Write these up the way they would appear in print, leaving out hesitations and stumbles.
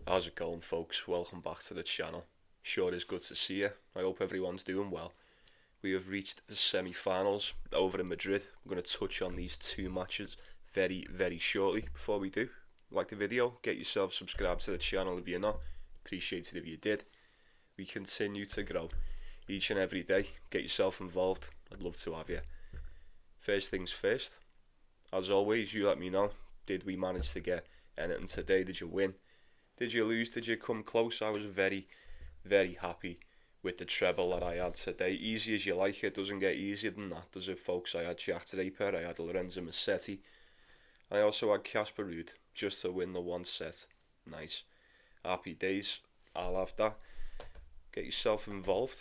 How's it going, folks? Welcome back to the channel. Sure is good to see you. I hope everyone's doing well. We have reached the semi-finals over in Madrid. I'm going to touch on these two matches very shortly. Before we do, like the video, get yourself subscribed to the channel if you're not. Appreciate it if you did. We continue to grow each and every day. Get yourself involved. I'd love to have you. First things first, as always, you let me know. Did we manage to get anything today? Did you win? Did you lose? Did you come close? I was very happy with the treble that I had today. Easy as you like it. Doesn't get easier than that, does it, folks? I had Jack Draper, I had Lorenzo Musetti. I also had Casper Ruud just to win the one set. Nice. Happy days. I'll have that. Get yourself involved.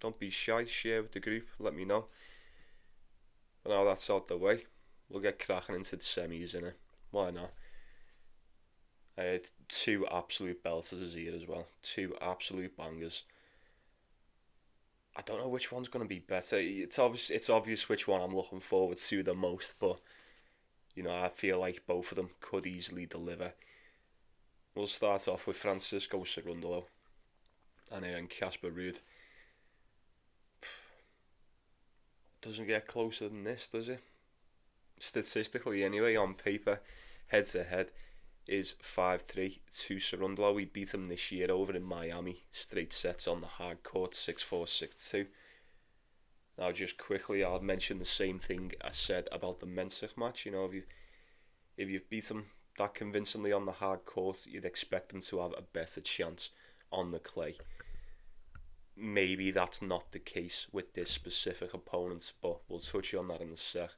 Don't be shy. Share with the group. Let me know. But now that's out the way, we'll get cracking into the semis, innit? Why not? I had two absolute belters here as well. Two absolute bangers. I don't know which one's going to be better. It's obvious which one I'm looking forward to the most, but I feel like both of them could easily deliver. We'll start off with Francisco Cerundolo and Casper Ruud. Doesn't get closer than this, does it? Statistically anyway, on paper, head to head is 5-3 to Cerundolo. We beat him this year over in Miami, straight sets on the hard court, 6-4, 6-2. Now just quickly, I'll mention the same thing I said about the Mensah match. If you've beat him that convincingly on the hard court, you'd expect them to have a better chance on the clay. Maybe that's not the case with this specific opponent, but we'll touch on that in a sec.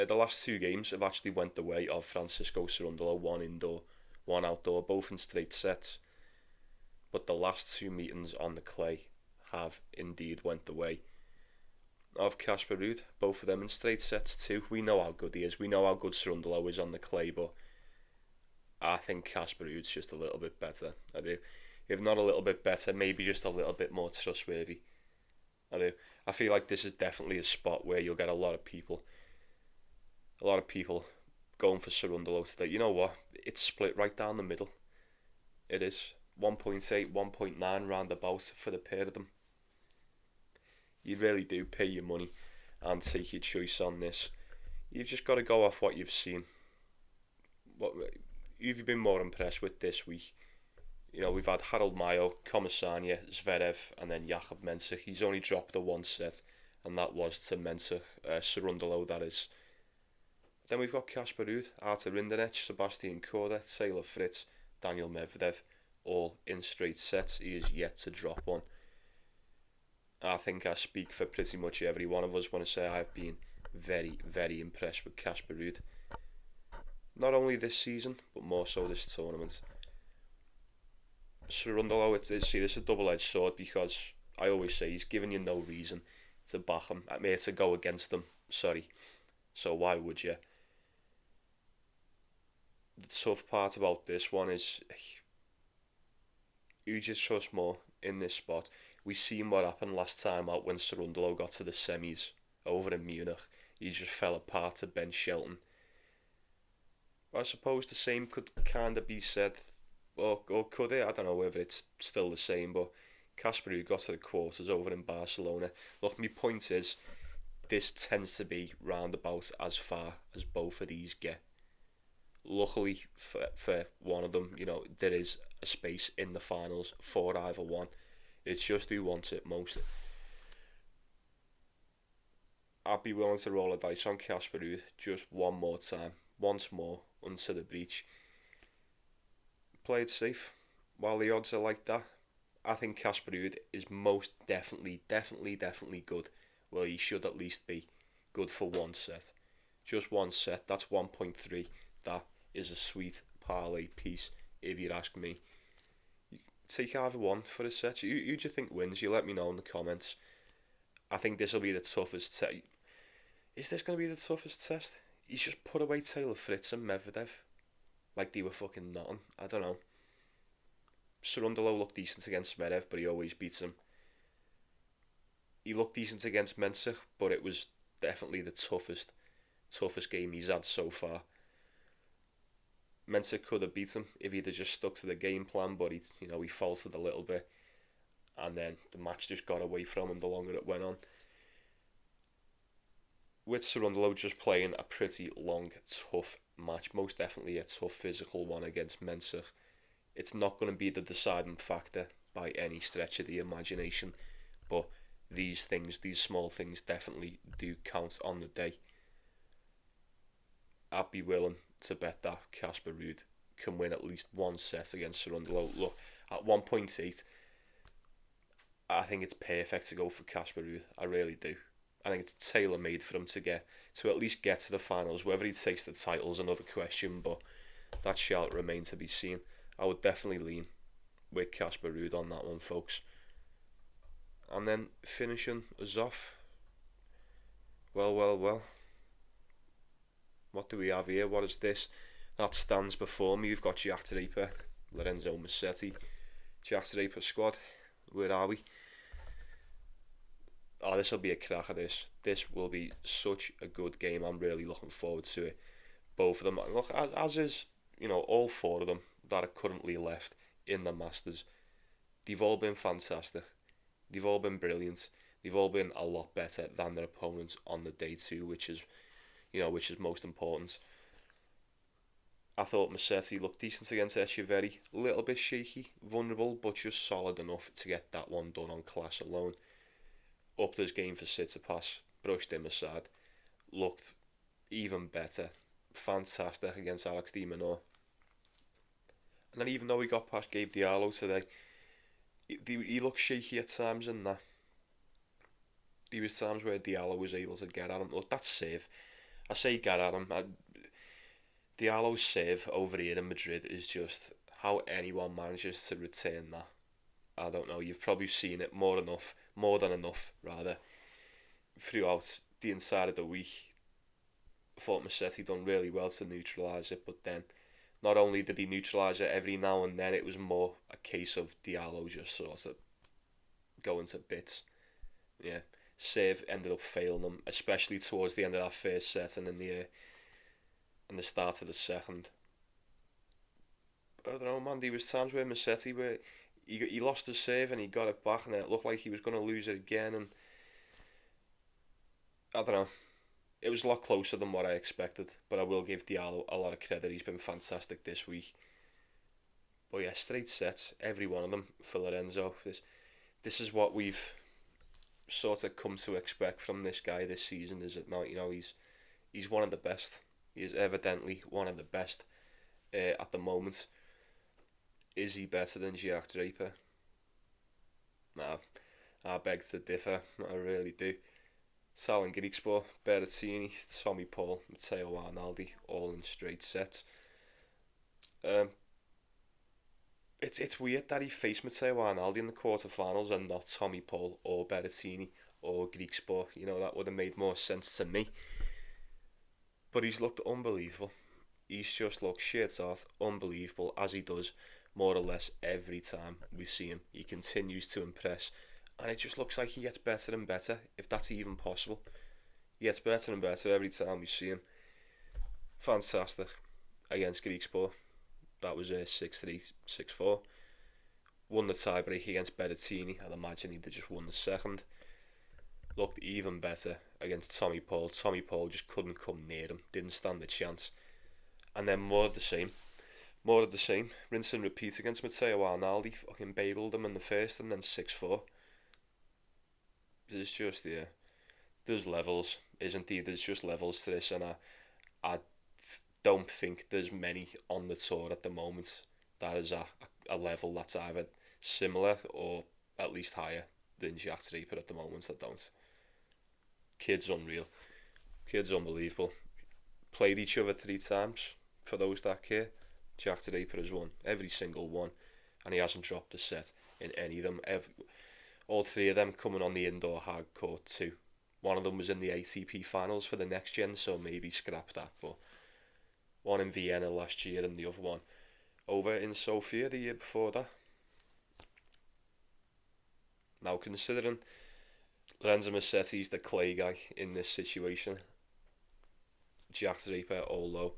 The last two games have actually went the way of Francisco Cerundolo, one indoor, one outdoor, both in straight sets. But the last two meetings on the clay have indeed went the way of Casper Ruud, both of them in straight sets too. We know how good he is, we know how good Cerundolo is on the clay, but I think Casper Ruud's just a little bit better. I do. If not a little bit better, maybe just a little bit more trustworthy. I do. I feel like this is definitely a spot where you'll get a lot of people going for Cerundolo today. You know what? It's split right down the middle. It is 1.8, 1.9 roundabout for the pair of them. You really do pay your money and take your choice on this. You've just got to go off what you've seen. What you've been more impressed with this week? We've had Harold Mayo, Comesaña, Zverev, and then Jakub Mensah. He's only dropped the one set, and that was to Mensah, Cerundolo, that is. Then we've got Casper Ruud, Artur Rinderknech, Sebastian Korda, Taylor Fritz, Daniel Medvedev, all in straight sets. He is yet to drop one. I think I speak for pretty much every one of us when I say I've been very impressed with Casper Ruud. Not only this season, but more so this tournament. Cerundolo, this is a double-edged sword, because I always say he's giving you no reason to back him, to go against him, sorry. So why would you? The tough part about this one is who just trust more in this spot. We seen what happened last time out when Cerundolo got to the semis over in Munich. He just fell apart to Ben Shelton. I suppose the same could kind of be said, or could it? I don't know whether it's still the same, but Casper Ruud got to the quarters over in Barcelona. Look, my point is, this tends to be roundabout as far as both of these get. Luckily for one of them, there is a space in the finals for either one. It's just who wants it most. I'd be willing to roll a dice on Casper Ruud just one more time, once more, onto the breach. Play it safe. While the odds are like that, I think Casper Ruud is most definitely good. Well, he should at least be good for one set. Just one set, that's 1.3. That is a sweet parlay piece, if you ask me. Take either one for a set. Who do you think wins? You let me know in the comments. I think this will be the toughest test. Is this going to be the toughest test? He's just put away Taylor Fritz and Medvedev like they were fucking nothing. I don't know. Cerundolo looked decent against Zverev, but he always beats him. He looked decent against Mensah, but it was definitely the toughest game he's had so far. Mensah could have beat him if he'd have just stuck to the game plan, but he faltered a little bit, and then the match just got away from him the longer it went on. With cerundolo just playing a pretty long, tough match, most definitely a tough physical one against Mensah, it's not going to be the deciding factor by any stretch of the imagination, but these small things definitely do count on the day. I'd be willing to bet that Casper Ruud can win at least one set against cerundolo. Look, at 1.8, I think it's perfect to go for Casper Ruud. I really do. I think it's tailor-made for him to at least get to the finals. Whether he takes the title is another question, but that shall remain to be seen. I would definitely lean with Casper Ruud on that one, folks. And then finishing us off. Well. What do we have here? What is this? That stands before me. We've got Jack Draper, Lorenzo Musetti. Jack Draper squad. Where are we? Oh, this will be a cracker, this. This will be such a good game. I'm really looking forward to it. Both of them. Look, as is, all four of them that are currently left in the Masters. They've all been fantastic. They've all been brilliant. They've all been a lot better than their opponents on the day too, which is most important. I thought Musetti looked decent against Echeverry. A little bit shaky, vulnerable, but just solid enough to get that one done on class alone. Upped his game for Tsitsipas, brushed him aside. Looked even better. Fantastic against Alex de Minaur. And then even though he got past Gabe Diallo today, he looked shaky at times in that. There was times where Diallo was able to get at him. Look, that save. I say get at him. Diallo's save over here in Madrid is just how anyone manages to retain that. I don't know. You've probably seen it more than enough, throughout the inside of the week. I thought Musetti done really well to neutralise it, but then not only did he neutralise it every now and then, it was more a case of Diallo just sort of going to bits. Yeah. Save ended up failing them, especially towards the end of that first set and in the start of the second. I don't know, man. There was times where Musetti, where he lost his save and he got it back, and then it looked like he was going to lose it again. And I don't know. It was a lot closer than what I expected, but I will give Diallo a lot of credit. He's been fantastic this week. But yeah, straight sets, every one of them for Lorenzo. This is what we've sort of come to expect from this guy this season, is it not? He's one of the best. He is evidently one of the best at the moment. Is he better than Jack Draper? Nah, I beg to differ. I really do. Sal and Griekspoor, Berrettini, Tommy Paul, Matteo Arnaldi, all in straight sets. It's weird that he faced Matteo Arnaldi in the quarterfinals and not Tommy Paul or Berrettini or Griekspoor. That would have made more sense to me. But he's looked unbelievable. He's just looked shit off, unbelievable, as he does more or less every time we see him. He continues to impress, and it just looks like he gets better and better, if that's even possible. He gets better and better every time we see him. Fantastic against Griekspoor. That was 6-3, 6-4. Won the tiebreak against Berrettini. I'd imagine he'd have just won the second. Looked even better against Tommy Paul. Tommy Paul just couldn't come near him. Didn't stand a chance. And then more of the same. Rinse and repeat against Matteo Arnaldi. Fucking bageled him in the first and then 6-4. There's just, there's levels, isn't there? There's just levels to this, and I don't think there's many on the tour at the moment that is a level that's either similar or at least higher than Jack Draper at the moment. I don't. Kid's unreal. Kid's unbelievable. Played each other 3 times, for those that care. Jack Draper has won every single one, and he hasn't dropped a set in any of them. All 3 of them coming on the indoor hard court too. One of them was in the ATP finals for the next gen, so maybe scrap that, but one in Vienna last year and the other one over in Sofia the year before that. Now, considering Lorenzo Musetti's the clay guy in this situation, Jack Draper, although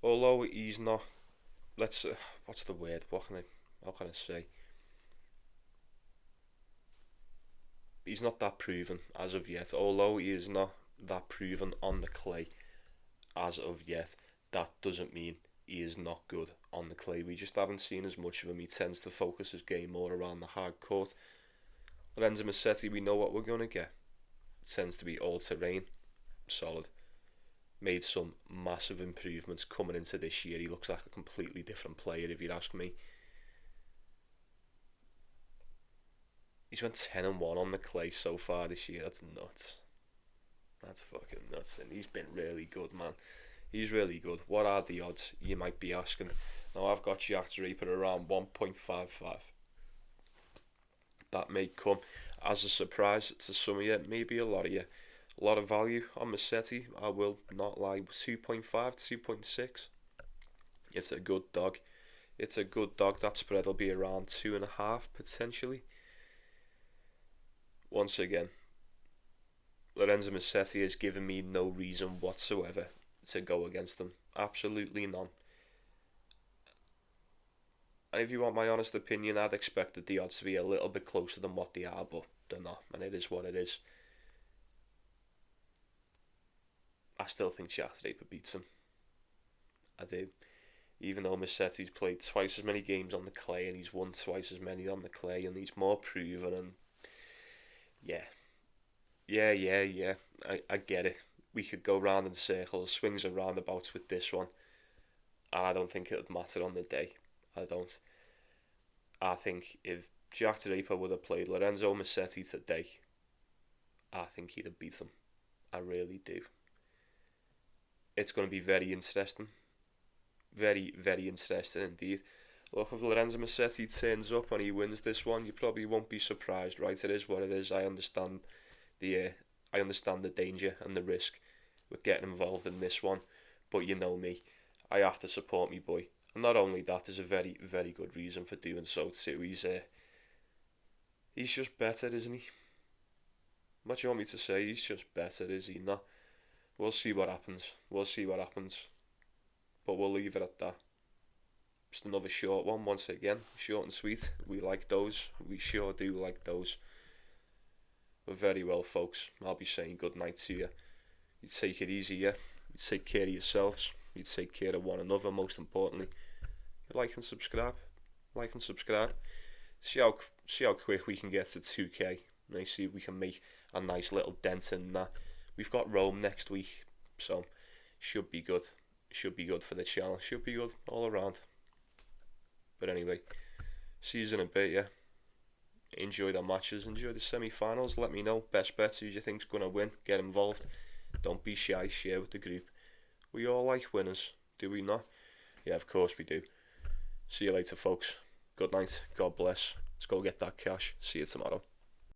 although he's not, let's, what's the word, how can I say? He's not that proven as of yet. Although he is not that proven on the clay as of yet, that doesn't mean he is not good on the clay. We just haven't seen as much of him. He tends to focus his game more around the hard court. Lorenzo Musetti, we know what we're going to get. It tends to be all terrain, solid. Made some massive improvements coming into this year. He looks like a completely different player, if you'd ask me. He's went 10-1 on the clay so far this year. That's nuts. That's fucking nuts. And he's been really good, man. He's really good. What are the odds, you might be asking? Now, I've got Jack Draper around 1.55. That may come as a surprise to some of you, maybe a lot of you. A lot of value on Musetti, I will not lie. 2.5, 2.6. It's a good dog. It's a good dog. That spread will be around 2.5 potentially. Once again, Lorenzo Musetti has given me no reason whatsoever to go against them. Absolutely none. And if you want my honest opinion, I'd expected the odds to be a little bit closer than what they are, but they're not, and it is what it is. I still think Jack Draper beats him. I do. Even though Musetti's played twice as many games on the clay and he's won twice as many on the clay and he's more proven and yeah. I get it. We could go round in circles, swings and roundabouts with this one. And I don't think it would matter on the day. I don't. I think if Jack Draper would have played Lorenzo Musetti today, I think he'd have beat him. I really do. It's going to be very interesting. Very, very interesting indeed. Look, if Lorenzo Musetti turns up and he wins this one, you probably won't be surprised, right? It is what it is. I understand the danger and the risk with getting involved in this one, but you know me, I have to support me boy. And not only that, there's a very, very good reason for doing so too. He's just better, isn't he? What do you want me to say? He's just better, is he not? We'll see what happens. But we'll leave it at that. Just another short one once again. Short and sweet. We like those. We sure do like those. But very well, folks. I'll be saying good night to you. You take it easy, yeah? You take care of yourselves. You take care of one another, most importantly. Like and subscribe. See how quick we can get to 2K. And see if we can make a nice little dent in that. We've got Rome next week, so should be good. Should be good for the channel. Should be good all around. But anyway, see you in a bit, yeah? Enjoy the matches, enjoy the semi-finals. Let me know, best bets, who you think's going to win. Get involved. Don't be shy, share with the group. We all like winners, do we not? Yeah, of course we do. See you later, folks. Good night, God bless. Let's go get that cash. See you tomorrow.